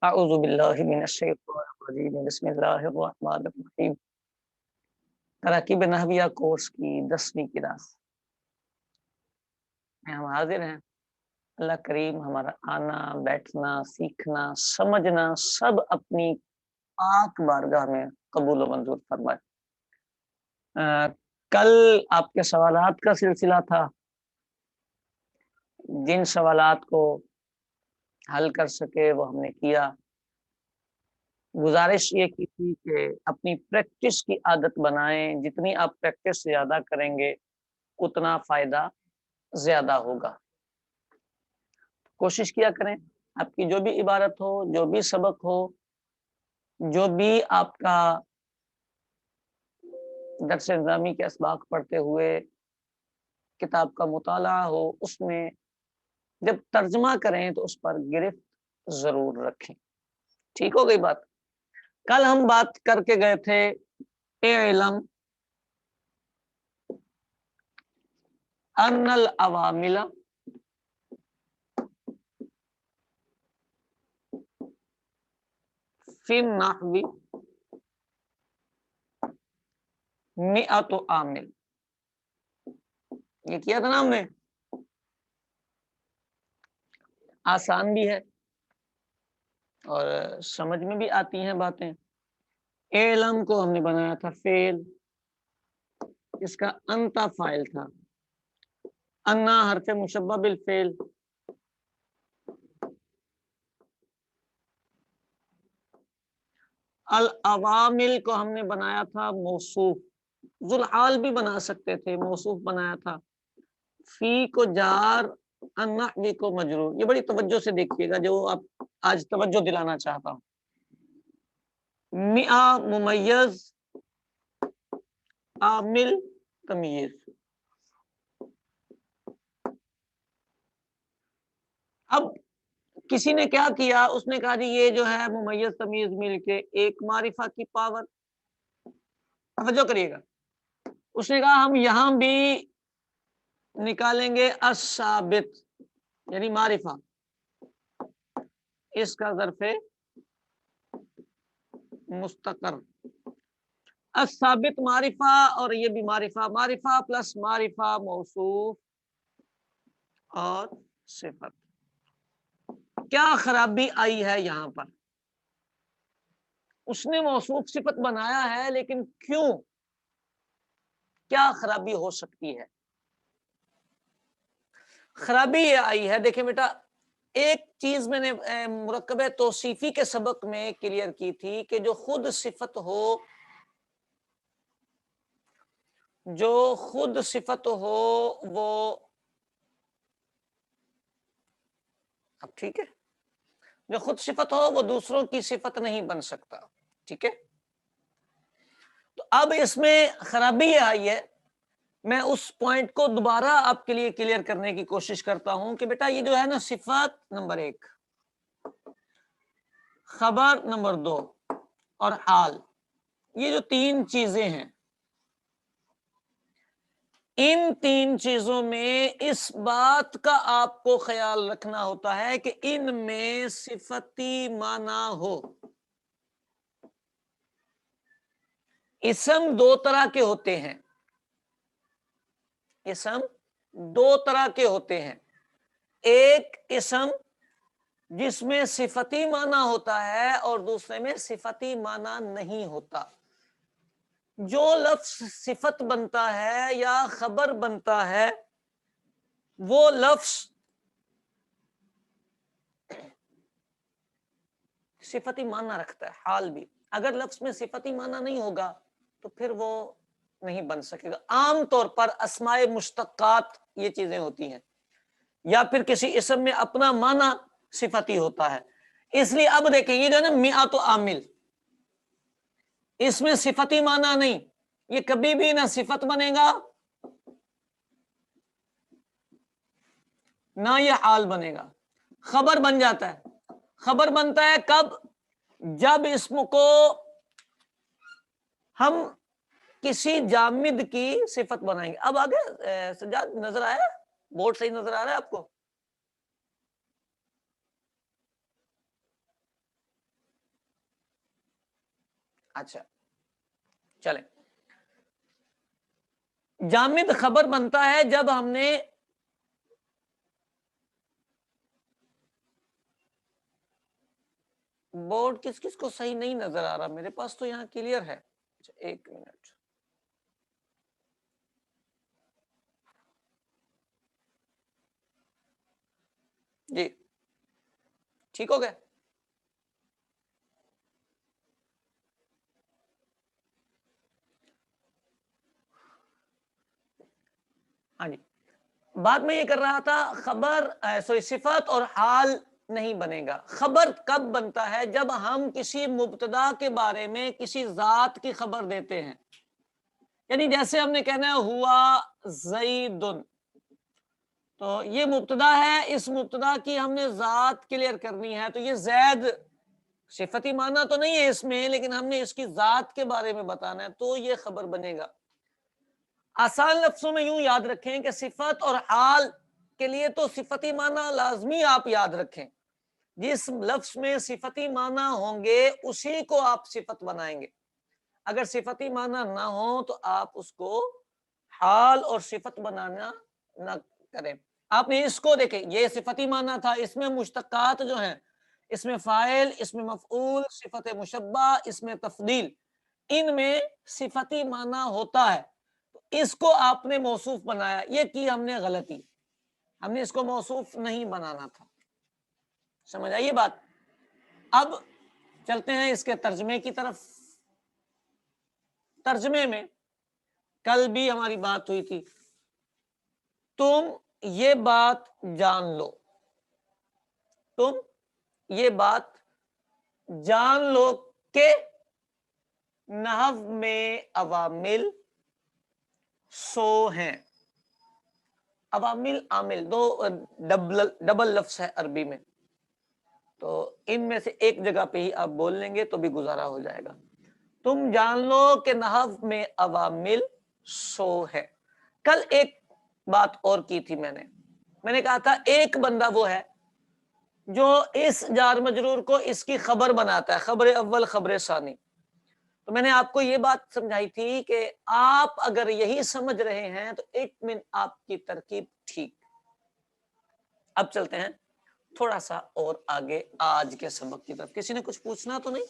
اعوذ باللہ من الشیطان الرجیم بسم اللہ الرحمن الرحیم۔ تراکیب نحویہ کورس کی 10ویں کلاس میں ہم حاضر ہیں۔ اللہ کریم ہمارا آنا، بیٹھنا، سیکھنا، سمجھنا سب اپنی پاک بارگاہ میں قبول و منظور فرمائے۔ کل آپ کے سوالات کا سلسلہ تھا، جن سوالات کو حل کر سکے وہ ہم نے کیا۔ گزارش یہ کی تھی کہ اپنی پریکٹس کی عادت بنائیں، جتنی آپ پریکٹس زیادہ کریں گے اتنا فائدہ زیادہ ہوگا۔ کوشش کیا کریں آپ کی جو بھی عبارت ہو، جو بھی سبق ہو، جو بھی آپ کا درس نظامی کے اسباق پڑھتے ہوئے کتاب کا مطالعہ ہو، اس میں جب ترجمہ کریں تو اس پر گرفت ضرور رکھیں۔ ٹھیک ہو گئی بات؟ کل ہم بات کر کے گئے تھے اعلم ان العوامل فی النحو مئۃ عامل۔ یہ کیا تھا نا ہم نے، آسان بھی ہے اور سمجھ میں بھی آتی ہیں باتیں۔ اعلم کو ہم نے بنایا تھا فعل، اس کا انتا فاعل تھا، انا حرف مشبہ بالفعل، العوامل کو ہم نے بنایا تھا موصوف، ذوالحال بھی بنا سکتے تھے، موصوف بنایا تھا، فی کو جار، النحو کو مجرور۔ یہ بڑی توجہ سے دیکھیے گا جو آپ آج توجہ دلانا چاہتا ہوں۔ مئہ ممیز، عامل تمیز۔ اب کسی نے کیا کیا، اس نے کہا جی یہ جو ہے ممیز تمیز مل کے ایک معرفہ کی پاور، توجہ کریے گا، اس نے کہا ہم یہاں بھی نکالیں گے الثابت یعنی معرفہ، اس کا ظرف مستقر، الثابت معرفہ اور یہ بھی معرفہ، معرفہ پلس معرفہ موصوف اور صفت۔ کیا خرابی آئی ہے یہاں پر؟ اس نے موصوف صفت بنایا ہے لیکن کیوں؟ کیا خرابی ہو سکتی ہے؟ خرابی یہ آئی ہے، دیکھیں بیٹا، ایک چیز میں نے مرکب توصیفی کے سبق میں کلیئر کی تھی کہ جو خود صفت ہو، جو خود صفت ہو وہ، اب ٹھیک ہے، جو خود صفت ہو وہ دوسروں کی صفت نہیں بن سکتا، ٹھیک ہے؟ تو اب اس میں خرابی یہ آئی ہے، میں اس پوائنٹ کو دوبارہ آپ کے لیے کلیئر کرنے کی کوشش کرتا ہوں کہ بیٹا یہ جو ہے نا صفت نمبر 1، خبر نمبر 2 اور حال، یہ جو 3 چیزیں ہیں، ان 3 چیزوں میں اس بات کا آپ کو خیال رکھنا ہوتا ہے کہ ان میں صفتی معنی ہو۔ اسم 2 طرح کے ہوتے ہیں، اسم 2 طرح کے ہوتے ہیں، ایک اسم جس میں صفتی معنی ہوتا ہے اور دوسرے میں صفتی معنی نہیں ہوتا۔ جو لفظ صفت بنتا ہے یا خبر بنتا ہے وہ لفظ صفتی معنی رکھتا ہے، حال بھی۔ اگر لفظ میں صفتی معنی نہیں ہوگا تو پھر وہ نہیں بن سکے گا۔ عام طور پر اسماء مشتقات یہ چیزیں ہوتی ہیں، یا پھر کسی اسم میں اپنا معنی صفتی ہوتا ہے۔ اس لیے اب دیکھیں یہ جو ہے نا مئات عامل، اس میں صفتی معنی نہیں، یہ کبھی بھی نہ صفت بنے گا نہ یہ حال بنے گا، خبر بن جاتا ہے۔ خبر بنتا ہے کب؟ جب اسم کو ہم کسی جامد کی صفت بنائیں گے۔ اب آگے سجاد نظر آیا؟ بورڈ صحیح نظر آ رہا ہے آپ کو؟ اچھا چلیں، جامد خبر بنتا ہے جب ہم نے بورڈ کس کس کو صحیح نہیں نظر آ رہا، میرے پاس تو یہاں کلیئر ہے. اچھا ایک منٹ، جی ٹھیک ہو گیا. ہاں جی، بات میں یہ کر رہا تھا، خبر سوری صفت اور حال نہیں بنے گا. خبر کب بنتا ہے؟ جب ہم کسی مبتدا کے بارے میں کسی ذات کی خبر دیتے ہیں. یعنی جیسے ہم نے کہنا ہے ہوا زیدن، تو یہ مبتدا ہے، اس مبتدا کی ہم نے ذات کلیئر کرنی ہے. تو یہ زید صفتی معنی تو نہیں ہے اس میں، لیکن ہم نے اس کی ذات کے بارے میں بتانا ہے، تو یہ خبر بنے گا. آسان لفظوں میں یوں یاد رکھیں کہ صفت اور حال کے لیے تو صفتی معنی لازمی آپ یاد رکھیں. جس لفظ میں صفتی معنی ہوں گے اسی کو آپ صفت بنائیں گے. اگر صفتی معنی نہ ہو تو آپ اس کو حال اور صفت بنانا نہ کریں. آپ نے اس کو دیکھیں، یہ صفتی معنی تھا، اس میں مشتقات جو ہیں، اس میں فاعل، اس میں مفعول، صفت مشبہ، اس میں تفضیل، ان میں صفتی معنی ہوتا ہے. اس کو آپ نے موصوف بنایا، یہ کی ہم نے غلطی، ہم نے اس کو موصوف نہیں بنانا تھا. سمجھ آئیے بات؟ اب چلتے ہیں اس کے ترجمے کی طرف. ترجمے میں کل بھی ہماری بات ہوئی تھی، تم یہ بات جان لو، تم یہ بات جان لو کہ نحو میں عوامل سو ہیں. عوامل عامل دو ڈبل لفظ ہے عربی میں، تو ان میں سے ایک جگہ پہ ہی آپ بول لیں گے تو بھی گزارا ہو جائے گا. تم جان لو کہ نحو میں عوامل سو ہے. کل ایک بات اور کی تھی، میں نے کہا تھا ایک بندہ وہ ہے جو اس جار مجرور کو اس کی خبر بناتا ہے، خبر اول خبر ثانی. تو میں نے آپ کو یہ بات سمجھائی تھی کہ آپ اگر یہی سمجھ رہے ہیں تو ایک منٹ آپ کی ترکیب ٹھیک. اب چلتے ہیں تھوڑا سا اور آگے آج کے سبق کی طرف. کسی نے کچھ پوچھنا تو نہیں؟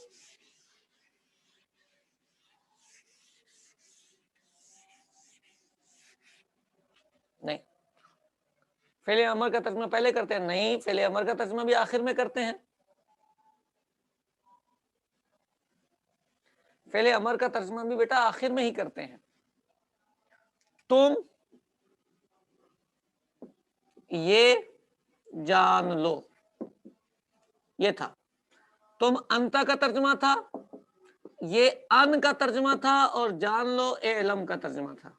نہیں. فعل امر کا ترجمہ پہلے کرتے ہیں؟ نہیں، فعل امر کا ترجمہ بھی آخر میں کرتے ہیں. فعل امر کا ترجمہ بھی بیٹا آخر میں ہی کرتے ہیں. تم یہ جان لو، یہ تھا. تم انتا کا ترجمہ تھا، یہ ان کا ترجمہ تھا، اور جان لو اے علم کا ترجمہ تھا.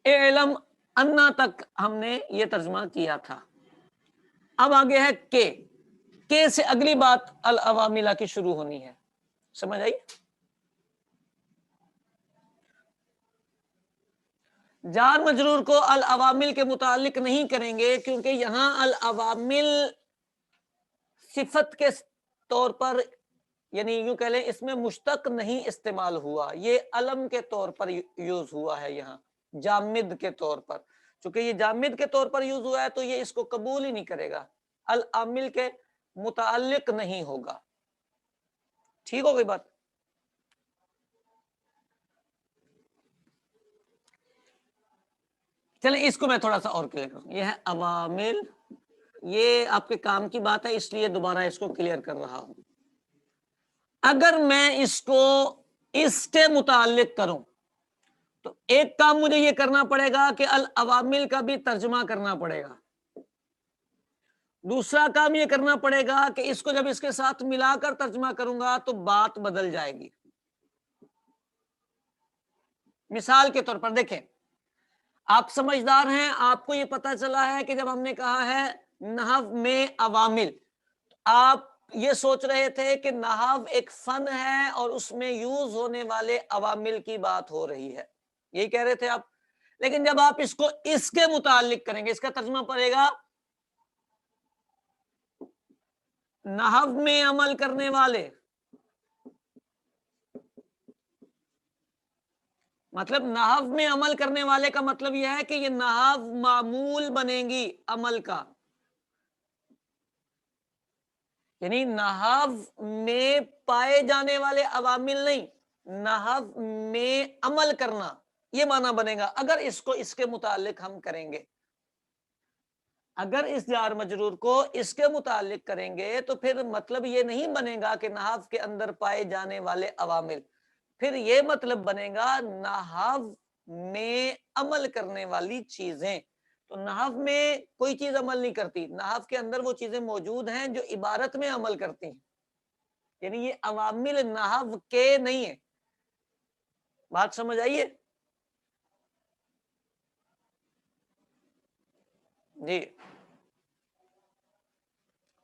اے علم انا تک ہم نے یہ ترجمہ کیا تھا. اب آگے ہے کہ سے اگلی بات العواملہ کی شروع ہونی ہے. سمجھ آئی؟ جار مجرور کو العوامل کے متعلق نہیں کریں گے، کیونکہ یہاں العوامل صفت کے طور پر، یعنی یوں کہہ لیں اس میں مشتق نہیں استعمال ہوا، یہ علم کے طور پر یوز ہوا ہے یہاں، جامد کے طور پر. چونکہ یہ جامد کے طور پر یوز ہوا ہے تو یہ اس کو قبول ہی نہیں کرے گا، العامل کے متعلق نہیں ہوگا. ٹھیک ہو گئی بات؟ چلیں اس کو میں تھوڑا سا اور کلیئر کروں. یہ ہے عوامل، یہ آپ کے کام کی بات ہے اس لیے دوبارہ اس کو کلیئر کر رہا ہوں. اگر میں اس کو اس کے متعلق کروں تو ایک کام مجھے یہ کرنا پڑے گا کہ العوامل کا بھی ترجمہ کرنا پڑے گا. دوسرا کام یہ کرنا پڑے گا کہ اس کو جب اس کے ساتھ ملا کر ترجمہ کروں گا تو بات بدل جائے گی. مثال کے طور پر دیکھیں، آپ سمجھدار ہیں، آپ کو یہ پتا چلا ہے کہ جب ہم نے کہا ہے نحو میں عوامل، آپ یہ سوچ رہے تھے کہ نحو ایک فن ہے اور اس میں یوز ہونے والے عوامل کی بات ہو رہی ہے، یہی کہہ رہے تھے آپ. لیکن جب آپ اس کو اس کے متعلق کریں گے، اس کا ترجمہ پڑے گا نحو میں عمل کرنے والے مطلب نحو میں عمل کرنے والے کا مطلب یہ ہے کہ یہ نحو معمول بنے گی عمل کا، یعنی نحو میں پائے جانے والے عوامل نہیں، نحو میں عمل کرنا، یہ معنی بنے گا اگر اس کو اس کے متعلق ہم کریں گے۔ اگر اس جار مجرور کو اس کے متعلق کریں گے تو پھر مطلب یہ نہیں بنے گا کہ نحو کے اندر پائے جانے والے عوامل، پھر یہ مطلب بنے گا نحو میں عمل کرنے والی چیزیں۔ تو نحو میں کوئی چیز عمل نہیں کرتی، نحو کے اندر وہ چیزیں موجود ہیں جو عبارت میں عمل کرتی ہیں، یعنی یہ عوامل نحو کے نہیں ہیں۔ بات سمجھ آئیے؟ جی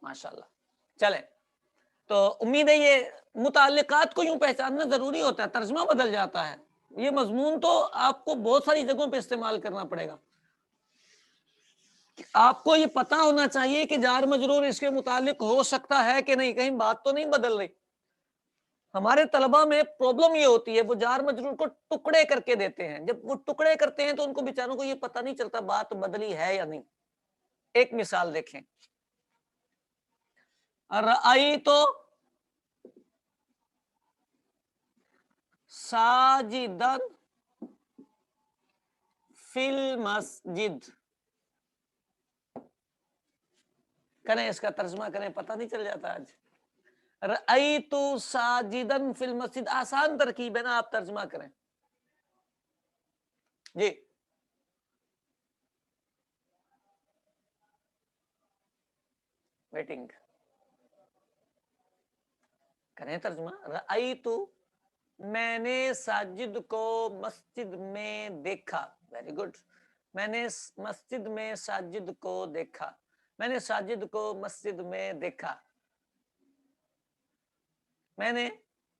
ماشاءاللہ۔ چلیں، تو امید ہے یہ متعلقات کو یوں پہچاننا ضروری ہوتا ہے، ترجمہ بدل جاتا ہے، یہ مضمون تو آپ کو بہت ساری جگہوں پہ استعمال کرنا پڑے گا۔ آپ کو یہ پتا ہونا چاہیے کہ جار مجرور اس کے متعلق ہو سکتا ہے کہ نہیں، کہیں بات تو نہیں بدل رہی۔ ہمارے طلبہ میں پرابلم یہ ہوتی ہے، وہ جار مجرور کو ٹکڑے کر کے دیتے ہیں، جب وہ ٹکڑے کرتے ہیں تو ان کو بیچاروں کو یہ پتہ نہیں چلتا بات بدلی ہے یا نہیں۔ ایک مثال دیکھیں، رأیت ساجدن فی المسجد، کریں اس کا ترجمہ کریں، پتہ نہیں چل جاتا آج۔ رأیت ساجدن فی المسجد، آسان ترکیب ہے نا، آپ ترجمہ کریں جی۔ ویٹنگ کریں ترجمہ، رأیت میں نے ساجد کو مسجد میں دیکھا، ویری گڈ، میں نے مسجد میں ساجد کو دیکھا، میں نے ساجد کو مسجد میں دیکھا، میں نے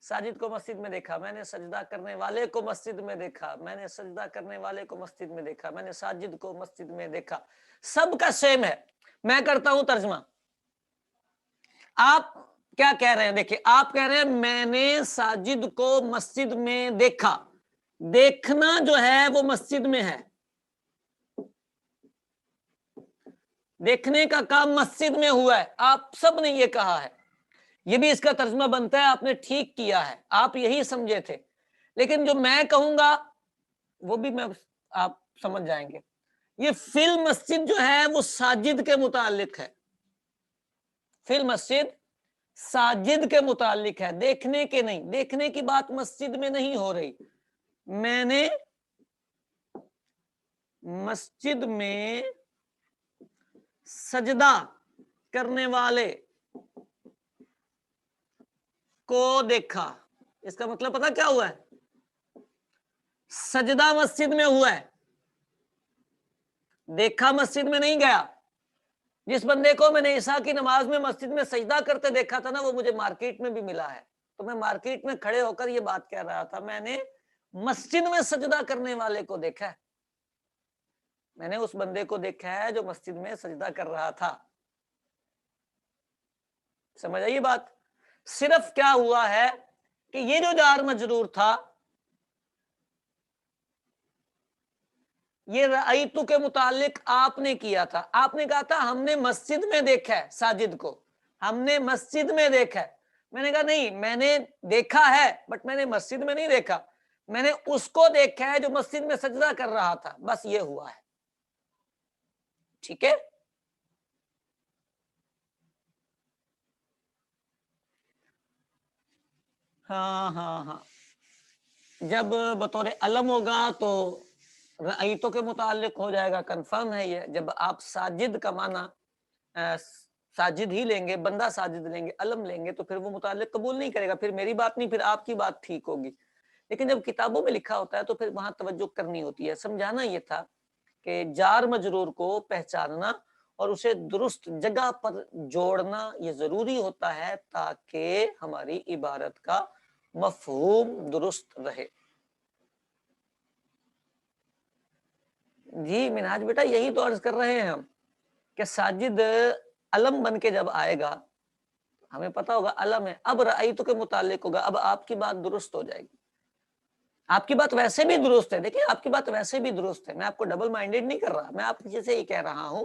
ساجد کو مسجد میں دیکھا، میں نے سجدہ کرنے والے کو مسجد میں دیکھا، میں نے سجدہ کرنے والے کو مسجد میں دیکھا، میں نے ساجد کو مسجد میں دیکھا، سب کا سیم ہے۔ میں کرتا ہوں ترجمہ، آپ کیا کہہ رہے ہیں؟ دیکھیں، آپ کہہ رہے ہیں میں نے ساجد کو مسجد میں دیکھا، دیکھنا جو ہے وہ مسجد میں ہے، دیکھنے کا کام مسجد میں ہوا ہے، آپ سب نے یہ کہا ہے، یہ بھی اس کا ترجمہ بنتا ہے، آپ نے ٹھیک کیا ہے، آپ یہی سمجھے تھے، لیکن جو میں کہوں گا وہ بھی میں آپ سمجھ جائیں گے۔ یہ فی المسجد جو ہے وہ ساجد کے متعلق ہے، فی المسجد ساجد کے متعلق ہے، دیکھنے کے نہیں، دیکھنے کی بات مسجد میں نہیں ہو رہی۔ میں نے مسجد میں سجدہ کرنے والے کو دیکھا، اس کا مطلب پتا کیا ہوا ہے؟ سجدہ مسجد میں ہوا ہے، دیکھا مسجد میں نہیں گیا۔ جس بندے کو میں نے عشاء کی نماز میں مسجد میں سجدہ کرتے دیکھا تھا نا، وہ مجھے مارکیٹ میں بھی ملا ہے، تو میں مارکیٹ میں کھڑے ہو کر یہ بات کہہ رہا تھا، میں نے مسجد میں سجدہ کرنے والے کو دیکھا ہے، میں نے اس بندے کو دیکھا ہے جو مسجد میں سجدہ کر رہا تھا۔ سمجھ آئیے بات؟ صرف کیا ہوا ہے کہ یہ جو جار مجرور تھا یہ رأیتو کے متعلق آپ نے کیا تھا، آپ نے کہا تھا ہم نے مسجد میں دیکھا ہے ساجد کو، ہم نے مسجد میں دیکھا ہے، میں نے کہا نہیں، میں نے دیکھا ہے بٹ میں نے مسجد میں نہیں دیکھا، میں نے اس کو دیکھا ہے جو مسجد میں سجدہ کر رہا تھا، بس یہ ہوا ہے، ٹھیک ہے؟ ہاں ہاں ہاں، جب بطور علم ہوگا تو رأیتو کے متعلق ہو جائے گا، کنفرم ہے یہ۔ جب آپ ساجد کا معنی ساجد ہی لیں گے، بندہ ساجد لیں گے، علم لیں گے، تو پھر وہ متعلق قبول نہیں کرے گا، پھر میری بات نہیں، پھر آپ کی بات ٹھیک ہوگی۔ لیکن جب کتابوں میں لکھا ہوتا ہے تو پھر وہاں توجہ کرنی ہوتی ہے۔ سمجھانا یہ تھا کہ جار مجرور کو پہچاننا اور اسے درست جگہ پر جوڑنا یہ ضروری ہوتا ہے تاکہ ہماری عبارت کا مفہوم درست رہے۔ جی منہاج بیٹا، یہی تو عرض کر رہے ہیں ہم کہ ساجد علم بن کے جب آئے گا ہمیں پتا ہوگا علم ہے، اب رأیتو کے متعلق ہوگا، اب آپ کی بات درست ہو جائے گی۔ آپ کی بات ویسے بھی درست ہے، دیکھیں آپ کی بات ویسے بھی درست ہے، میں آپ کو ڈبل مائنڈیڈ نہیں کر رہا، میں آپ سے یہ کہہ رہا ہوں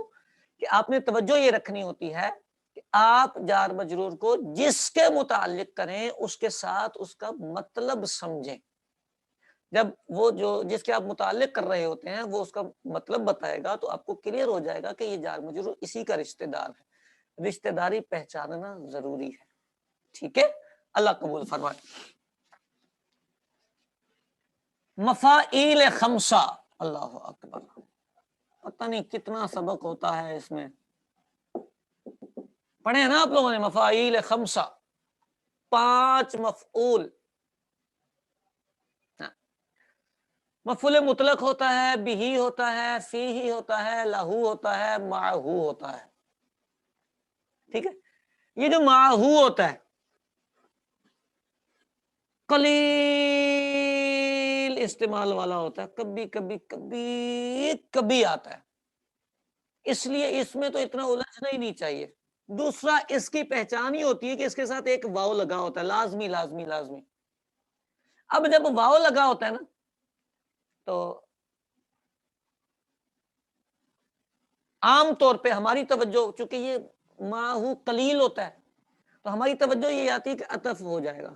کہ آپ نے توجہ یہ رکھنی ہوتی ہے کہ آپ جار مجرور کو جس کے متعلق کریں اس کے ساتھ اس کا مطلب سمجھیں. جب وہ جو جس کے آپ متعلق کر رہے ہوتے ہیں وہ اس کا مطلب بتائے گا تو آپ کو کلیئر ہو جائے گا کہ یہ جار مجرور اسی کا رشتہ دار ہے. رشتہ داری پہچاننا ضروری ہے. ٹھیک ہے، اللہ قبول فرمائے. مفاعیل خمسہ، اللہ اکبر، پتہ نہیں کتنا سبق ہوتا ہے اس میں. پڑھے نا آپ لوگوں نے مفاعیل خمسہ، 5 مفعول. مفعول مطلق ہوتا ہے، بھی ہوتا ہے، فیہ ہوتا ہے، لہو ہوتا ہے، معہو ہوتا ہے. ٹھیک ہے، یہ جو معہو ہوتا ہے قلیل استعمال والا ہوتا ہے، کبھی کبھی کبھی کبھی آتا ہے، اس لیے اس میں تو اتنا الجھنا ہی نہیں چاہیے. دوسرا اس کی پہچان ہی ہوتی ہے کہ اس کے ساتھ ایک واو لگا ہوتا ہے، لازمی لازمی لازمی. اب جب واو لگا ہوتا ہے نا تو عام طور پہ ہماری توجہ، چونکہ یہ معہو قلیل ہوتا ہے تو ہماری توجہ یہ آتی ہے کہ عطف ہو جائے گا.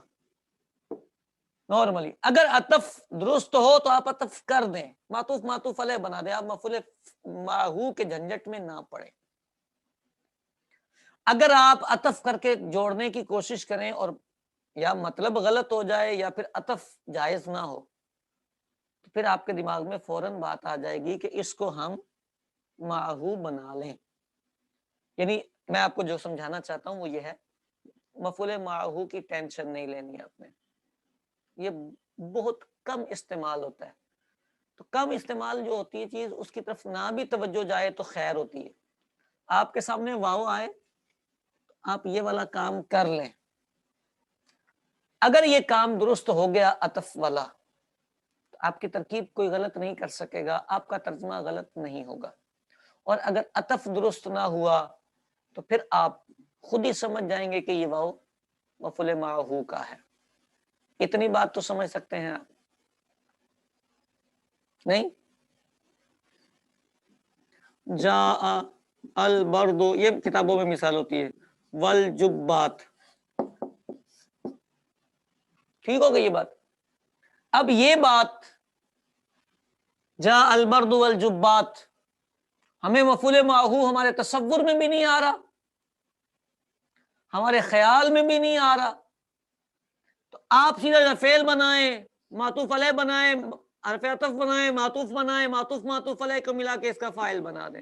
نارملی اگر عطف درست ہو تو آپ عطف کر دیں، معطوف معطوف علیہ بنا دیں، آپ مفعول معہو کے جھنجٹ میں نہ پڑیں. اگر آپ عطف کر کے جوڑنے کی کوشش کریں اور یا مطلب غلط ہو جائے یا پھر عطف جائز نہ ہو تو پھر آپ کے دماغ میں فوراً بات آ جائے گی کہ اس کو ہم معہو بنا لیں. یعنی میں آپ کو جو سمجھانا چاہتا ہوں وہ یہ ہے، مفعول معہو کی ٹینشن نہیں لینی آپ نے، یہ بہت کم استعمال ہوتا ہے. تو کم استعمال جو ہوتی ہے چیز، اس کی طرف نہ بھی توجہ جائے تو خیر ہوتی ہے. آپ کے سامنے واو آئے تو آپ یہ والا کام کر لیں. اگر یہ کام درست ہو گیا عطف والا تو آپ کی ترکیب کوئی غلط نہیں کر سکے گا، آپ کا ترجمہ غلط نہیں ہوگا. اور اگر عطف درست نہ ہوا تو پھر آپ خود ہی سمجھ جائیں گے کہ یہ واو مفعول معہو کا ہے. اتنی بات تو سمجھ سکتے ہیں آپ؟ نہیں؟ جاء البرد، یہ کتابوں میں مثال ہوتی ہے، والجبات. ٹھیک ہو گئی یہ بات؟ اب یہ بات جاء البرد والجبات ہمیں مفعول معہو ہمارے تصور میں بھی نہیں آ رہا، ہمارے خیال میں بھی نہیں آ رہا، تو آپ سیدھا فعل بنائیں، معطوف علیہ بنائیں، حرف عطف بنائیں، معطوف بنائیں، معطوف معطوف علیہ کو ملا کے اس کا فاعل بنا دیں.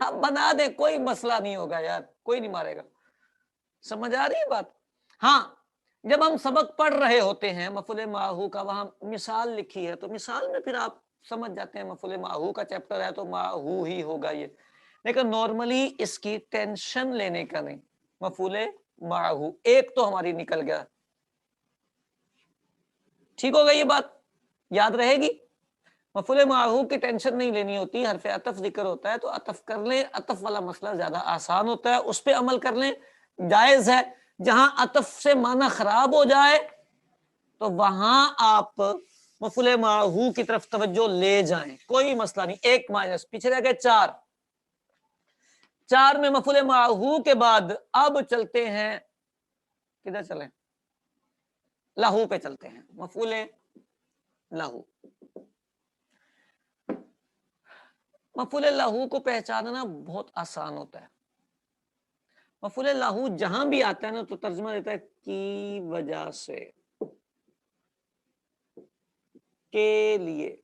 آپ بنا دیں، کوئی مسئلہ نہیں ہوگا یار، کوئی نہیں مارے گا. سمجھ آ رہی ہے بات؟ ہاں، جب ہم سبق پڑھ رہے ہوتے ہیں مفعول معہو کا، وہاں مثال لکھی ہے تو مثال میں پھر آپ سمجھ جاتے ہیں مفعول معہو کا چیپٹر ہے تو معہو ہی ہوگا یہ. لیکن نارملی اس کی ٹینشن لینے کا نہیں. مفعول معہو ایک تو ہماری نکل گیا. ٹھیک ہوگا یہ بات؟ یاد رہے گی؟ مفعول معہو کی ٹینشن نہیں لینی ہوتی، حرف عطف ذکر ہوتا ہے تو عطف کر لیں. عطف والا مسئلہ زیادہ آسان ہوتا ہے، اس پہ عمل کر لیں، جائز ہے. جہاں عطف سے معنی خراب ہو جائے تو وہاں آپ مفعول معہو کی طرف توجہ لے جائیں، کوئی مسئلہ نہیں. ایک مائنس پیچھے رہ گئے 4. 4 میں مفعول معہو کے بعد اب چلتے ہیں، کدھر چلیں؟ لہو پہ چلتے ہیں. مفعول لہو، مفعول لہو کو پہچاننا بہت آسان ہوتا ہے. مفعول لہو جہاں بھی آتا ہے نا تو ترجمہ دیتا ہے کی وجہ سے، کے لیے.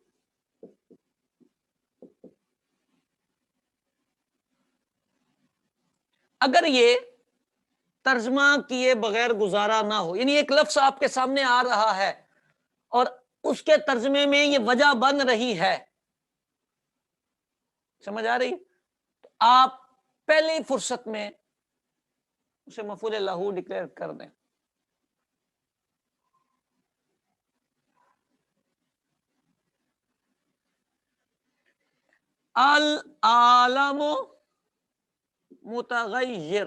اگر یہ ترجمہ کیے بغیر گزارا نہ ہو، یعنی ایک لفظ آپ کے سامنے آ رہا ہے اور اس کے ترجمے میں یہ وجہ بن رہی ہے، سمجھ آ رہی؟ تو آپ پہلی فرصت میں اسے مفعول لہو ڈکلیئر کر دیں. العالم متغیر،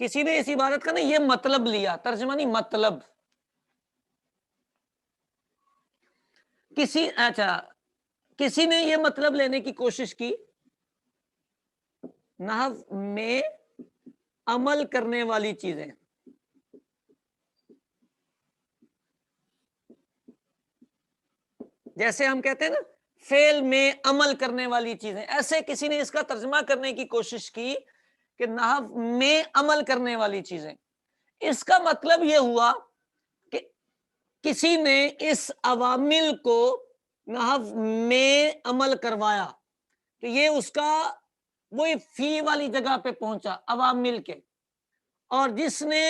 کسی نے اس عبارت کا نا یہ مطلب لیا، ترجمہ نہیں، مطلب. کسی نے یہ مطلب لینے کی کوشش کی، نحو میں عمل کرنے والی چیزیں. جیسے ہم کہتے ہیں نا فعل میں عمل کرنے والی چیزیں، ایسے کسی نے اس کا ترجمہ کرنے کی کوشش کی کہ نحو میں عمل کرنے والی چیزیں. اس کا مطلب یہ ہوا کہ کسی نے اس عوامل کو نحو میں عمل کروایا، کہ یہ اس کا وہی فی والی جگہ پہ پہنچا عوامل کے. اور جس نے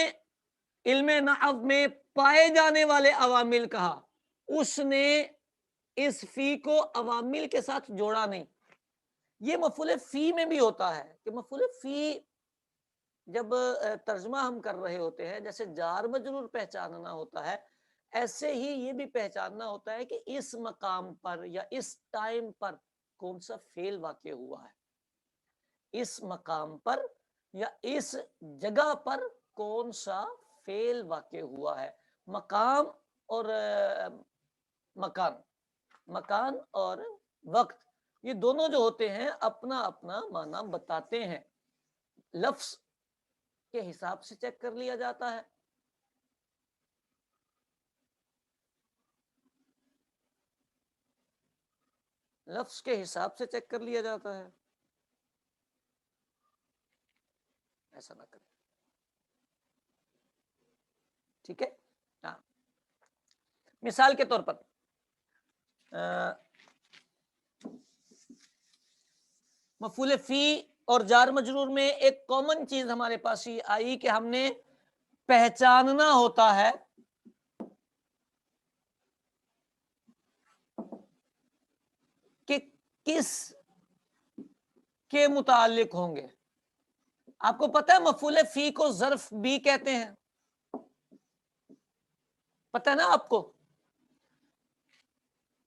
علم نحو میں پائے جانے والے عوامل کہا، اس نے اس فی کو عوامل کے ساتھ جوڑا نہیں. یہ مفعول فی میں بھی ہوتا ہے کہ مفعول فی جب ترجمہ ہم کر رہے ہوتے ہیں، جیسے جار مجرور پہچاننا ہوتا ہے، ایسے ہی یہ بھی پہچاننا ہوتا ہے کہ اس مقام پر یا اس ٹائم پر کون سا فعل واقع ہوا ہے، اس مقام پر یا اس جگہ پر کون سا فعل واقع ہوا ہے. مقام اور مکان اور وقت، یہ دونوں جو ہوتے ہیں اپنا اپنا معنی بتاتے ہیں. لفظ کے حساب سے چیک کر لیا جاتا ہے. لفظ کے حساب سے چیک کر لیا جاتا ہے. ایسا نہ کریں، ٹھیک ہے. ہاں، مثال کے طور پر مفعول فی اور جار مجرور میں ایک کامن چیز ہمارے پاس یہ آئی کہ ہم نے پہچاننا ہوتا ہے کہ کس کے متعلق ہوں گے. آپ کو پتہ ہے مفعول فی کو ظرف بھی کہتے ہیں، پتہ ہے نا آپ کو.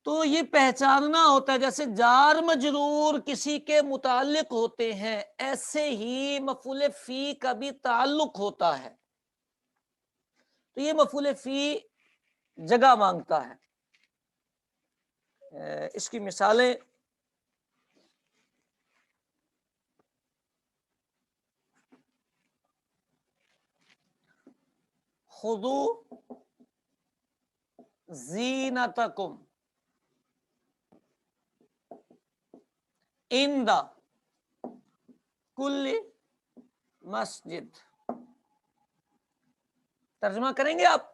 تو یہ پہچاننا ہوتا ہے، جیسے جار مجرور کسی کے متعلق ہوتے ہیں، ایسے ہی مفعول فی کا بھی تعلق ہوتا ہے. تو یہ مفعول فی جگہ مانگتا ہے. اس کی مثالیں خذوا زینتکم عند کل مسجد. ترجمہ کریں گے آپ؟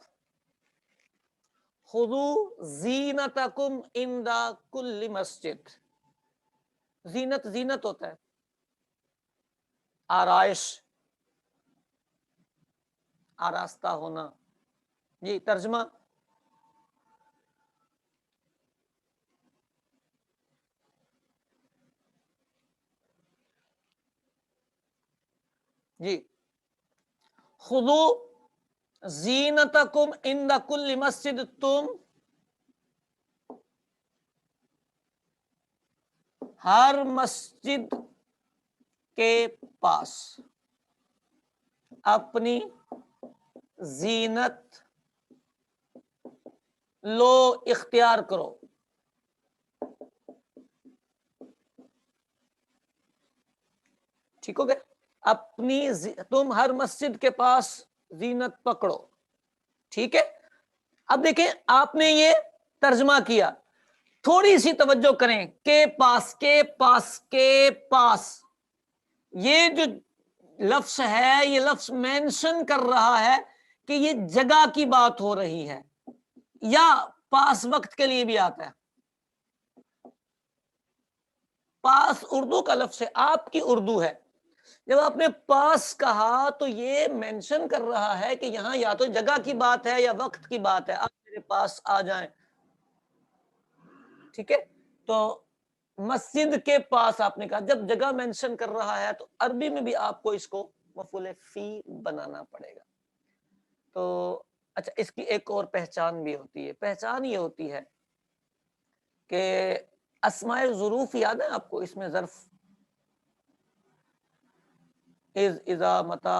خذوا زینتکم عند کل مسجد. زینت ہوتا ہے آرائش، آراستہ ہونا. جی ترجمہ. جی خذوا زینتکم عند کل مسجد، تم ہر مسجد کے پاس اپنی زینت لو، اختیار کرو. ٹھیک ہو گیا؟ تم ہر مسجد کے پاس زینت پکڑو. ٹھیک ہے. اب دیکھیں آپ نے یہ ترجمہ کیا، تھوڑی سی توجہ کریں. کے پاس یہ جو لفظ ہے، یہ لفظ مینشن کر رہا ہے کہ یہ جگہ کی بات ہو رہی ہے، یا پاس وقت کے لیے بھی آتا ہے. پاس اردو کا لفظ ہے، آپ کی اردو ہے. جب آپ نے پاس کہا تو یہ مینشن کر رہا ہے کہ یہاں یا تو جگہ کی بات ہے یا وقت کی بات ہے. آپ میرے پاس آ جائیں. ٹھیک ہے. تو مسجد کے پاس آپ نے کہا، جب جگہ مینشن کر رہا ہے تو عربی میں بھی آپ کو اس کو مفعول فی بنانا پڑے گا. تو اچھا، اس کی ایک اور پہچان بھی ہوتی ہے. پہچان یہ ہوتی ہے کہ اسماء ظروف یاد ہے آپ کو؟ اس میں ظرف، اذ، اذا، متا،